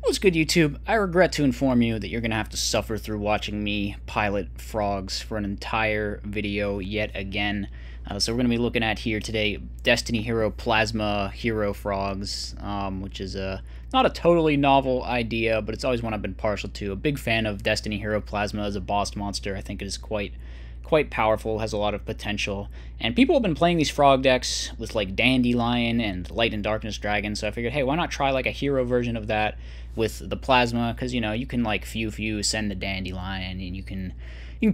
What's good, YouTube? I regret to inform you that you're going to have to suffer through watching me pilot frogs for an entire video yet again. So we're going to be looking at here today Destiny Hero Plasma Hero Frogs, which is not a totally novel idea, but it's always one I've been partial to. A big fan of Destiny Hero Plasma as a boss monster. I think it is quite powerful, has a lot of potential, and people have been playing these frog decks with like Dandelion and Light and Darkness Dragon, so I figured, hey, why not try like a hero version of that with the Plasma, because you know, you can like few send the Dandelion, and you can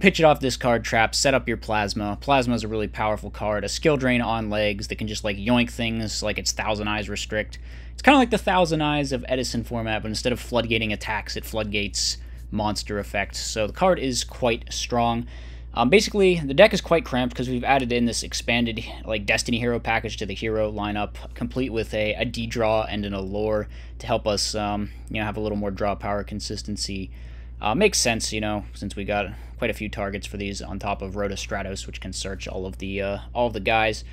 pitch it off discard trap, set up your Plasma. Plasma is a really powerful card, a skill drain on legs that can just like yoink things like it's Thousand Eyes Restrict. It's kind of like the Thousand Eyes of Edison format, but instead of floodgating attacks, it floodgates monster effects, so the card is quite strong. Basically, the deck is quite cramped because we've added in this expanded like Destiny Hero package to the hero lineup, complete with a D-draw and an allure to help us have a little more draw power consistency. Makes sense, since we got quite a few targets for these on top of Rhoda Stratos, which can search all of the guys.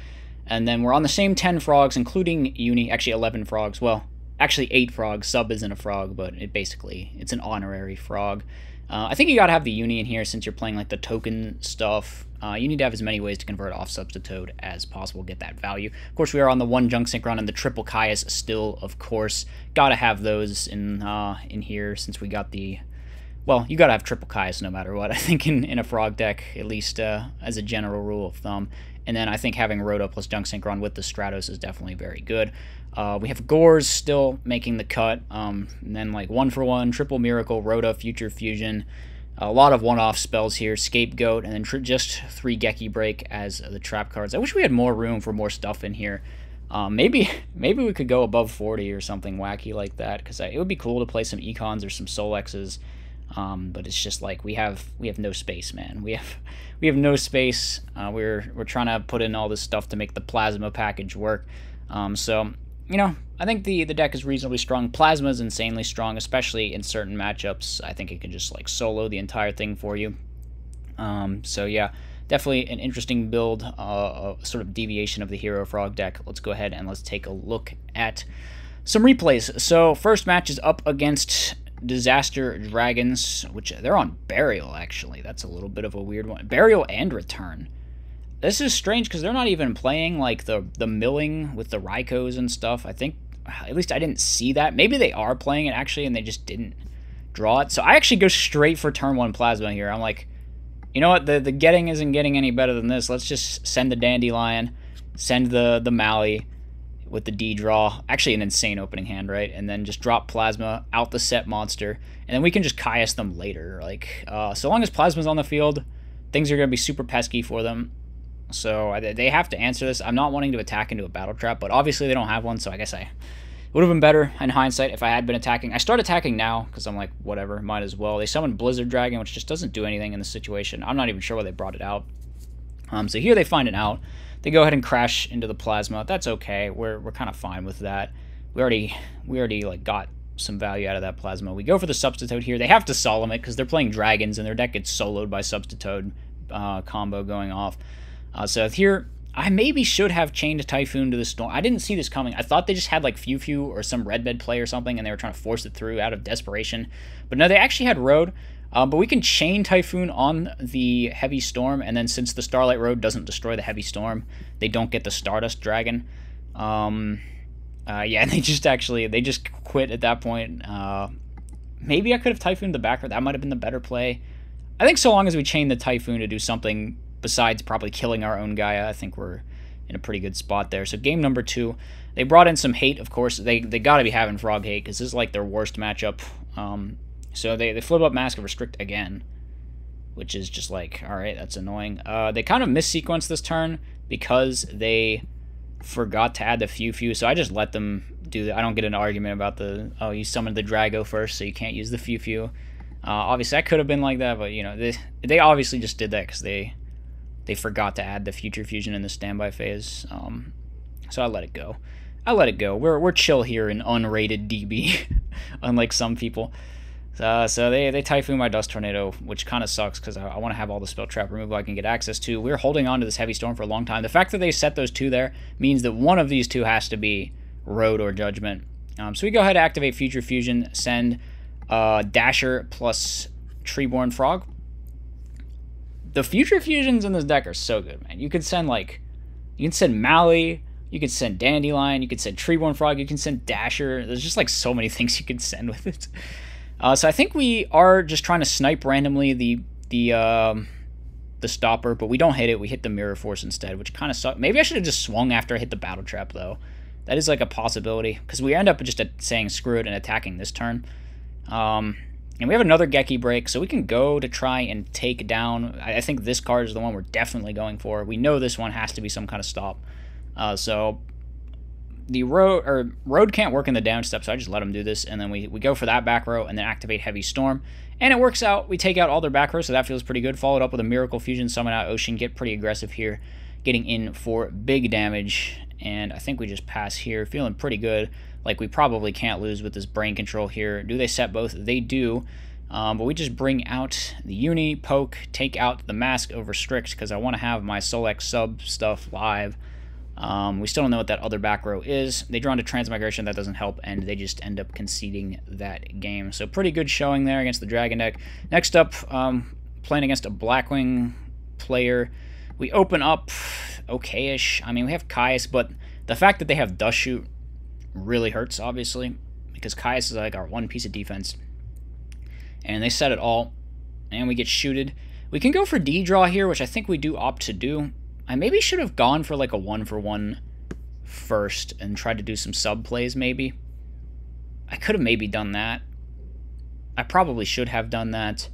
And then we're on the same 10 frogs, including Uni, actually 11 frogs. Well, actually 8 frogs. Sub isn't a frog, but it's an honorary frog. I think you gotta have the Uni in here since you're playing like the token stuff. You need to have as many ways to convert off Substitute as possible, get that value. Of course, we are on the 1 Junk Synchron and the triple Kaias still, of course. Gotta have those in here since we got the... Well, you gotta have triple Kaias no matter what, I think, in a frog deck, at least as a general rule of thumb. And then I think having Rhoda plus Junk Synchron with the Stratos is definitely very good. We have Gores still making the cut, and then like 1-for-1, Triple Miracle, Rhoda, Future Fusion, a lot of one-off spells here, Scapegoat, and then just 3 Geki Break as the trap cards. I wish we had more room for more stuff in here. Maybe we could go above 40 or something wacky like that, because it would be cool to play some Econs or some Solexes. But it's just like we have no space, man. We have no space. We're trying to put in all this stuff to make the Plasma package work. So I think the deck is reasonably strong. Plasma is insanely strong, especially in certain matchups. I think it can just like solo the entire thing for you. So yeah, definitely an interesting build, sort of deviation of the Hero Frog deck. Let's go ahead and let's take a look at some replays. So first match is up against Disaster Dragons, which they're on Burial, actually. That's a little bit of a weird one. Burial and Return. This is strange because they're not even playing like the milling with the Raikos and stuff. I think, at least I didn't see that. Maybe they are playing it actually and they just didn't draw it. So I actually go straight for turn 1 Plasma here. I'm like, you know what, the getting isn't getting any better than this. Let's just send the Dandelion, send the Mally with the D-draw. Actually an insane opening hand, right? And then just drop Plasma out the set monster. And then we can just Kaias them later. Like, so long as Plasma's on the field, things are going to be super pesky for them. So they have to answer this. I'm not wanting to attack into a battle trap, but obviously they don't have one, so I guess I would have been better in hindsight if I had been attacking. I start attacking now because I'm like, whatever, might as well. They summoned Blizzard Dragon, which just doesn't do anything in the situation. I'm not even sure why they brought it out. So here they find it out. They go ahead and crash into the Plasma. That's okay. We're kind of fine with that. We already like got some value out of that Plasma. We go for the Substitute here. They have to Solemn it because they're playing dragons and their deck gets soloed by Substitute combo going off. So here, I maybe should have chained a Typhoon to the Storm. I didn't see this coming. I thought they just had like Few or some red bed play or something, and they were trying to force it through out of desperation. But no, they actually had Road. But we can chain Typhoon on the Heavy Storm, and then since the Starlight Road doesn't destroy the Heavy Storm, they don't get the Stardust Dragon. Yeah, they just quit at that point. Maybe I could have Typhooned the back, or that might have been the better play. I think so long as we chain the Typhoon to do something besides probably killing our own Gaia, I think we're in a pretty good spot there. So game number 2, they brought in some hate, of course. They got to be having Frog hate because this is like their worst matchup. So they flip up Mask of Restrict again, which is just like, alright, that's annoying. They kind of missequenced this turn because they forgot to add the Few, so I just let them do that. I don't get an argument about the, oh, you summoned the Drago first, so you can't use the Few. Obviously, I could have been like that, but, they obviously just did that because they forgot to add the Future Fusion in the standby phase. So I let it go. We're chill here in unrated DB, unlike some people. So they Typhoon my Dust Tornado, which kind of sucks because I want to have all the spell trap removal I can get access to. We're holding on to this Heavy Storm for a long time. The fact that they set those 2 there means that one of these 2 has to be Road or Judgment. So we go ahead and activate Future Fusion, send Dasher plus Treeborn Frog. The Future Fusions in this deck are so good, man. You could send, like, you can send Mally, you could send Dandelion, you could send Treeborn Frog, you can send Dasher. There's just, like, so many things you could send with it. So I think we are just trying to snipe randomly the stopper, but we don't hit it. We hit the Mirror Force instead, which kind of sucks. Maybe I should have just swung after I hit the Battle Trap, though. That is, like, a possibility, because we end up just saying screw it and attacking this turn. And we have another Geki break, so we can go to try and take down. I think this card is the one we're definitely going for. We know this one has to be some kind of stop. So the road can't work in the down step, so I just let them do this, and then we go for that back row and then activate Heavy Storm. And it works out. We take out all their back rows, so that feels pretty good. Followed up with a Miracle Fusion, summon out Ocean, get pretty aggressive here, getting in for big damage. And I think we just pass here, feeling pretty good. Like, we probably can't lose with this brain control here. Do they set both? They do. But we just bring out the Uni, poke, take out the mask over Strict, because I want to have my Solex sub stuff live. We still don't know what that other back row is. They draw into Transmigration, that doesn't help, and they just end up conceding that game. So pretty good showing there against the Dragon deck. Next up, playing against a Blackwing player. We open up okay-ish. I mean, we have Caius, but the fact that they have Dust Shoot really hurts, obviously, because Caius is like our one piece of defense. And they set it all, and we get shooted. We can go for D-Draw here, which I think we do opt to do. I maybe should have gone for like a 1-for-1 first and tried to do some sub plays, maybe. I could have maybe done that. I probably should have done that.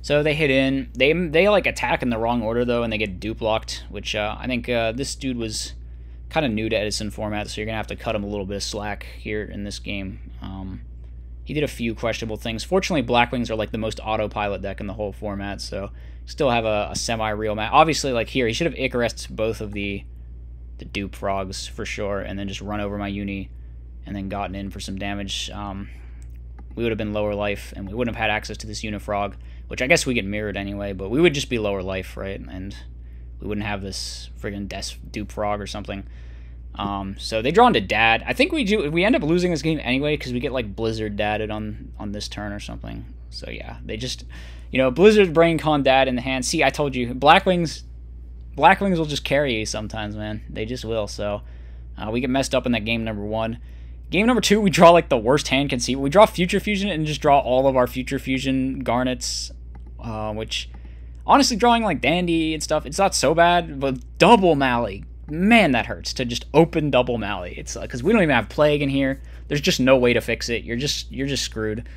So they hit in. They like attack in the wrong order, though, and they get dupe locked, which I think this dude was kind of new to Edison format, so you're going to have to cut him a little bit of slack here in this game. He did a few questionable things. Fortunately, Blackwings are like the most autopilot deck in the whole format, so still have a semi-real match. Obviously, like here, he should have Icarus both of the dupe frogs for sure, and then just run over my Uni and then gotten in for some damage. We would have been lower life, and we wouldn't have had access to this Unifrog, which I guess we get mirrored anyway, but we would just be lower life, right? And we wouldn't have this friggin' dupe frog or something. So they draw into Dad. I think we end up losing this game anyway because we get like Blizzard Dadded on this turn or something. So yeah, they just, you know, Blizzard Brain Con Dad in the hand. See, I told you, Blackwings will just carry you sometimes, man. They just will. So we get messed up in that game number 1. Game number 2, we draw like the worst hand conceivable. We draw Future Fusion and just draw all of our Future Fusion Garnets, which honestly, drawing like Dandy and stuff, it's not so bad, but double Mally. Man, that hurts to just open double Mally. It's because we don't even have Plague in here. There's just no way to fix it. You're just screwed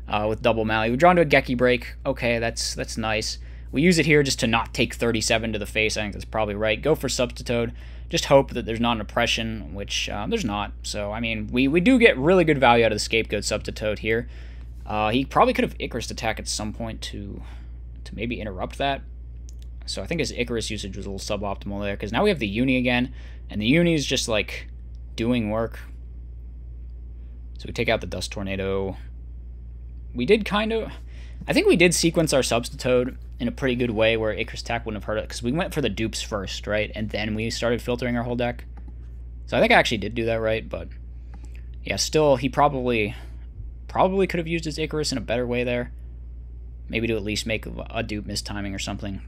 with double Mally. We draw into a Geki break. Okay, that's nice. We use it here just to not take 37 to the face. I think that's probably right. Go for Substitute. Just hope that there's not an oppression, which there's not. So I mean, we do get really good value out of the Scapegoat Substitute here. He probably could have Icarus attack at some point to maybe interrupt that. So I think his Icarus usage was a little suboptimal there, because now we have the Uni again, and the Uni is just, like, doing work. So we take out the Dust Tornado. We did kind of... I think we did sequence our Substitute in a pretty good way where Icarus attack wouldn't have hurt it, because we went for the dupes first, right? And then we started filtering our whole deck. So I think I actually did do that right, but... yeah, still, he probably could have used his Icarus in a better way there. Maybe to at least make a dupe mistiming or something.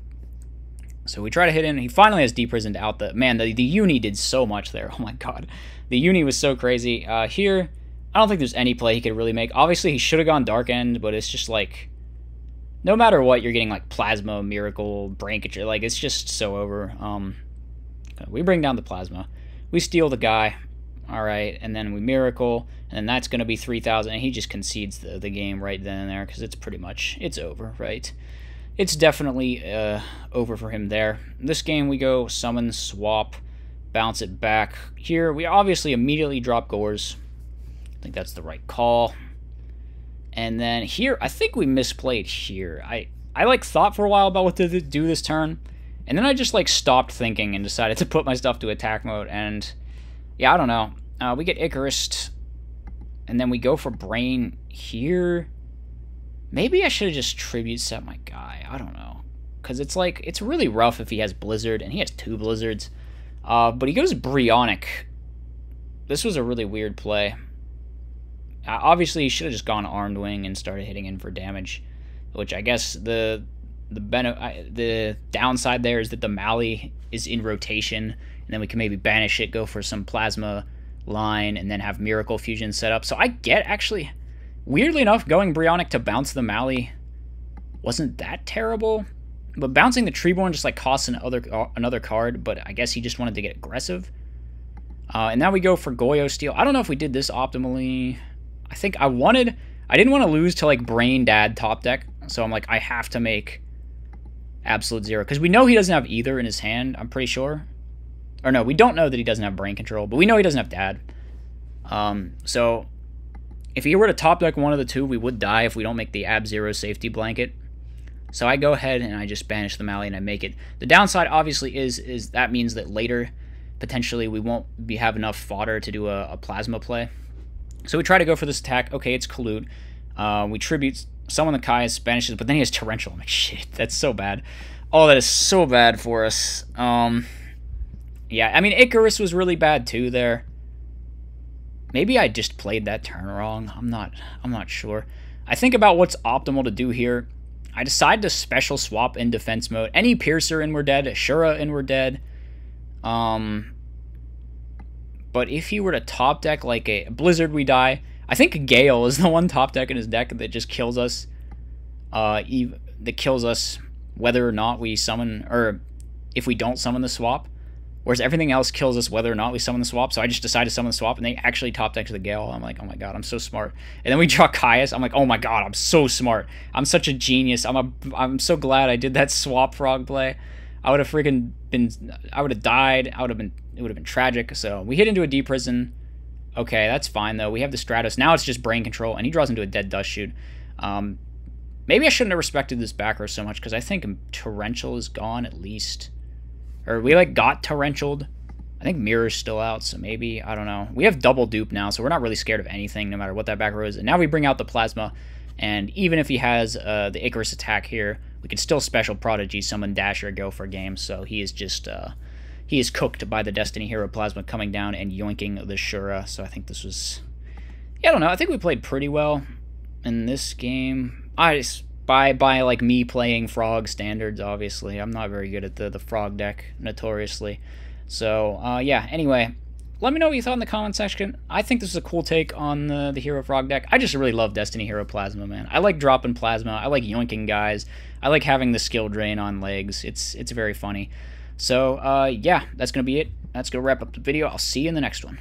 So we try to hit in. He finally has deprisoned out the... man, the Uni did so much there. Oh my god. The Uni was so crazy. Here, I don't think there's any play he could really make. Obviously, he should have gone Dark End, but it's just like... no matter what, you're getting like Plasma, Miracle, Brankature. Like, it's just so over. We bring down the Plasma. We steal the guy. Alright, and then we Miracle, and then that's going to be 3,000, and he just concedes the game right then and there, because it's pretty much... it's over, right? It's definitely over for him there. This game, we go summon, swap, bounce it back. Here, we obviously immediately drop Gores. I think that's the right call. And then here, I think we misplayed here. I like thought for a while about what to do this turn, and then I just like stopped thinking and decided to put my stuff to attack mode. And yeah, I don't know. We get Icarus, and then we go for Brain here. Maybe I should have just tribute set my guy. I don't know. Because it's like, it's really rough if he has Blizzard, and he has 2 Blizzards. But he goes Brionic. This was a really weird play. Obviously, he should have just gone armed wing and started hitting in for damage, which I guess the downside there is that the Mali is in rotation, and then we can maybe banish it, go for some plasma line, and then have Miracle Fusion set up. So I get, actually, weirdly enough, going Brionic to bounce the Mali wasn't that terrible, but bouncing the Treeborn just like costs another card, but I guess he just wanted to get aggressive. And now we go for Goyo Steel. I don't know if we did this optimally. I think I didn't want to lose to like Brain Dad top deck, so I'm like, I have to make Absolute Zero, because we know he doesn't have either in his hand, I'm pretty sure. Or no, we don't know that he doesn't have Brain Control, but we know he doesn't have Dad. So if he were to top deck one of the two, we would die if we don't make the Ab Zero safety blanket. So I go ahead and I just banish the Mali and I make it. The downside obviously is that means that later potentially we won't have enough fodder to do a plasma play. So we try to go for this attack. Okay, it's Collude. We tribute summon the Caius, banishes, but then he has Torrential. I'm like, shit, that's so bad. Oh, that is so bad for us. Yeah, I mean, Icarus was really bad too there. Maybe I just played that turn wrong. I'm not sure. I think about what's optimal to do here. I decide to special swap in defense mode. Any Piercer and we're dead. Shura and we're dead. But if he were to top deck like a Blizzard, we die. I think Gale is the one top deck in his deck that just kills us. That kills us whether or not we summon, or if we don't summon the swap. Whereas everything else kills us whether or not we summon the swap. So I just decided to summon the swap, and they actually top deck to the Gale. I'm like, oh my god, I'm so smart. And then we draw Caius. I'm like, oh my god, I'm so smart. I'm such a genius. I'm so glad I did that swap frog play. I would have freaking been, I would have died. It would have been tragic. So we hit into a deep prison. Okay, that's fine though. We have the Stratos. Now it's just Brain Control, and he draws into a dead Dust Shoot. Maybe I shouldn't have respected this back row so much, because I think Torrential is gone at least. Or we like got Torrentialed. I think Mirror's still out, so maybe, I don't know. We have double dupe now, so we're not really scared of anything, no matter what that back row is. And now we bring out the Plasma, and even if he has the Icarus attack here, we can still special Prodigy, summon Dasher, go for game. So he is just, he is cooked by the Destiny Hero Plasma coming down and yoinking the Shura. So I think this was, yeah, I don't know. I think we played pretty well in this game. By like me playing Frog standards, obviously. I'm not very good at the Frog deck, notoriously. So, yeah, anyway, let me know what you thought in the comment section. I think this is a cool take on the Hero Frog deck. I just really love Destiny Hero Plasma, man. I like dropping Plasma. I like yoinking guys. I like having the skill drain on legs. It's very funny. So, yeah, that's going to be it. That's going to wrap up the video. I'll see you in the next one.